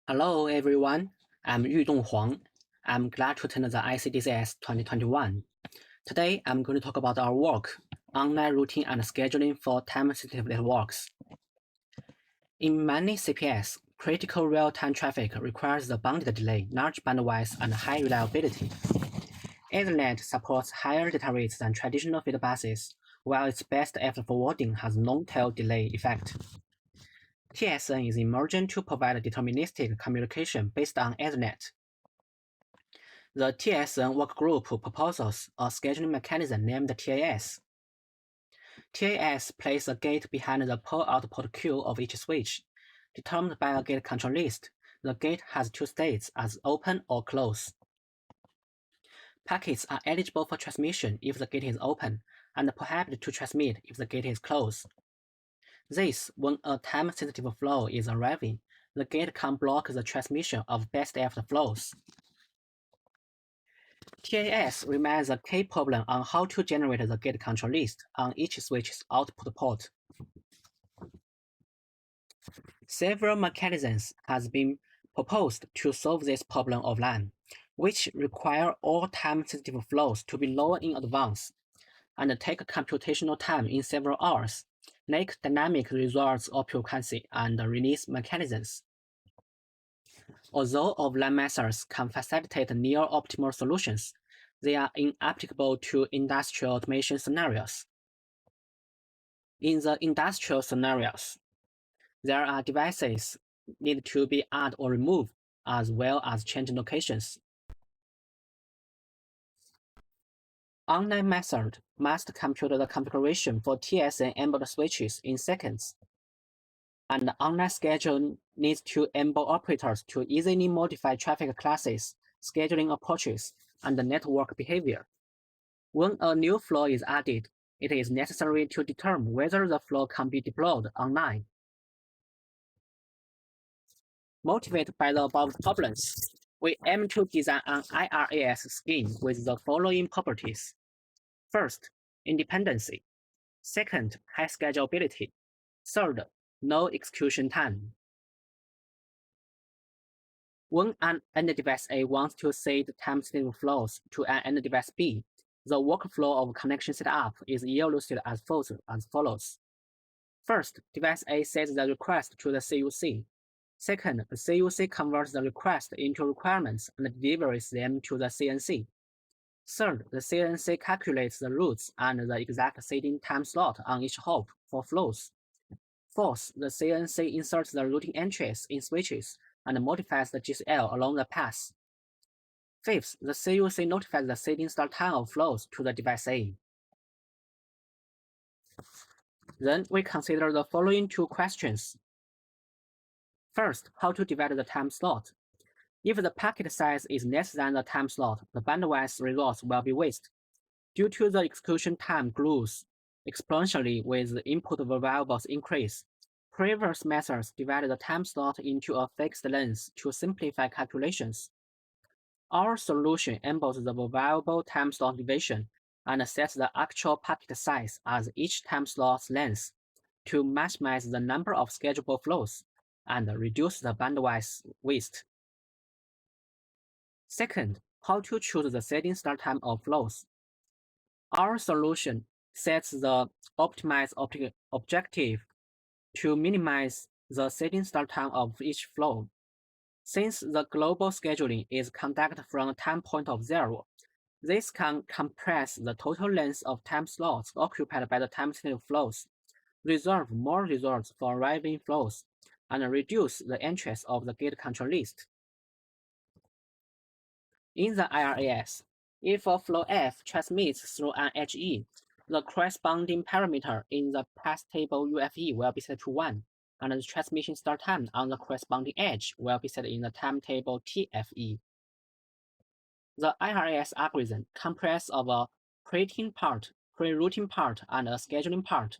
Hello everyone, I'm Yudong Huang. I'm glad to attend the ICDCS 2021. Today I'm going to talk about our work, online routing and scheduling for time-sensitive networks. In many CPS, critical real-time traffic requires the bounded delay, large bandwidth, and high reliability. Ethernet supports higher data rates than traditional field buses, while its best after forwarding has long-tail delay effect. TSN is emerging to provide deterministic communication based on Ethernet. The TSN workgroup proposes a scheduling mechanism named TAS. TAS places a gate behind the pull-output queue of each switch. Determined by a gate control list, the gate has two states as open or close. Packets are eligible for transmission if the gate is open, and prohibited to transmit if the gate is closed. This, when a time-sensitive flow is arriving, the gate can block the transmission of best after flows. TAS remains a key problem on how to generate the gate control list on each switch's output port. Several mechanisms have been proposed to solve this problem offline, which require all time-sensitive flows to be lowered in advance and take computational time in several hours, like dynamic resource occupancy and release mechanisms. Although offline methods can facilitate near-optimal solutions, they are inapplicable to industrial automation scenarios. In the industrial scenarios, there are devices need to be added or removed, as well as change locations. Online method must compute the configuration for TSN-enabled switches in seconds, and the online schedule needs to enable operators to easily modify traffic classes, scheduling approaches, and the network behavior. When a new flow is added, it is necessary to determine whether the flow can be deployed online. Motivated by the above problems, we aim to design an IRAS scheme with the following properties. First, independency. Second, high schedulability. Third, no execution time. When an end device A wants to send time-sensitive flows to an end device B, the workflow of connection setup is illustrated as follows. First, device A sends the request to the CUC. Second, the CUC converts the request into requirements and delivers them to the CNC. Third, the CNC calculates the routes and the exact sitting time slot on each hop for flows. Fourth, the CNC inserts the routing entries in switches and modifies the GCL along the path. Fifth, the CUC notifies the sitting start time of flows to the device A. Then we consider the following two questions. First, how to divide the time slot. If the packet size is less than the time slot, the bandwidth resource will be wasted. Due to the execution time grows exponentially with the input variables increase, previous methods divided the time slot into a fixed length to simplify calculations. Our solution enables the variable time slot division and sets the actual packet size as each time slot's length to maximize the number of schedulable flows and reduce the bandwidth waste. Second, how to choose the setting start time of flows. Our solution sets the optimized objective to minimize the setting start time of each flow. Since the global scheduling is conducted from a time point of zero, this can compress the total length of time slots occupied by the time-sensitive flows, reserve more resources for arriving flows, and reduce the entries of the gate control list. In the IRAS, if a flow F transmits through an edge E, the corresponding parameter in the path table UFE will be set to 1, and the transmission start time on the corresponding edge will be set in the timetable TFE. The IRAS algorithm comprises of a pre-routing part, and a scheduling part.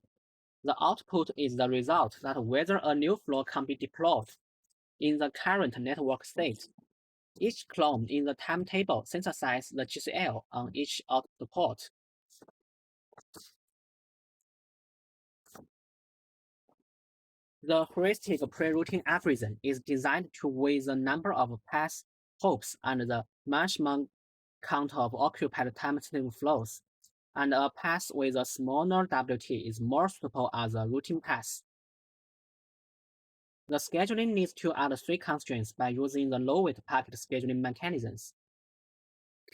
The output is the result that whether a new flow can be deployed in the current network state. Each clone in the timetable synthesizes the GCL on each output port. The heuristic pre-routing algorithm is designed to weigh the number of path hopes and the maximum count of occupied time-sensitive flows, and a path with a smaller WT is more suitable as a routing path. The scheduling needs to add three constraints by using the low-weight packet scheduling mechanisms.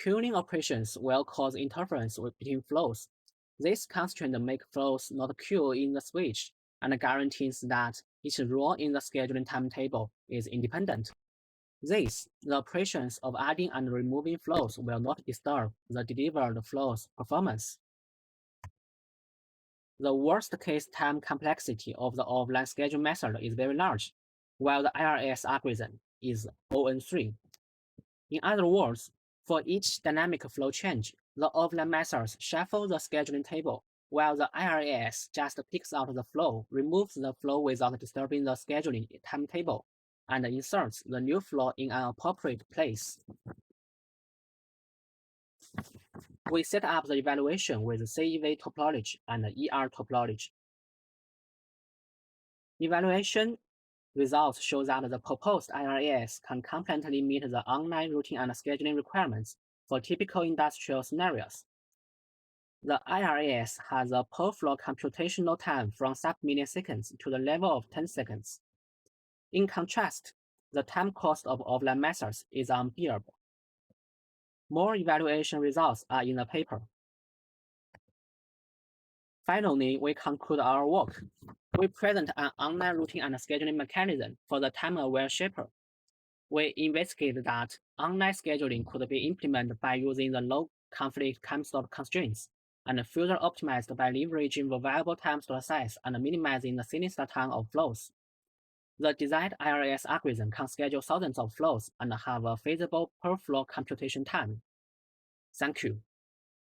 Queuing operations will cause interference between flows. This constraint makes flows not queue in the switch and guarantees that each row in the scheduling timetable is independent. The operations of adding and removing flows will not disturb the delivered flow's performance. The worst-case time complexity of the offline schedule method is very large, while the IRS algorithm is ON3. In other words, for each dynamic flow change, the offline methods shuffle the scheduling table, while the IRS just picks out the flow, removes the flow without disturbing the scheduling timetable, and inserts the new flow in an appropriate place. We set up the evaluation with CEV topology and ER topology. Evaluation results show that the proposed IRAS can completely meet the online routing and scheduling requirements for typical industrial scenarios. The IRAS has a per flow computational time from sub-milliseconds to the level of 10 seconds. In contrast, the time cost of offline methods is unbearable. More evaluation results are in the paper. Finally, we conclude our work. We present an online routing and scheduling mechanism for the time-aware shaper. We investigate that online scheduling could be implemented by using the low-conflict time slot constraints and further optimized by leveraging the variable time slot size and minimizing the sinister time of flows. The designed IRS algorithm can schedule thousands of flows and have a feasible per-flow computation time. Thank you.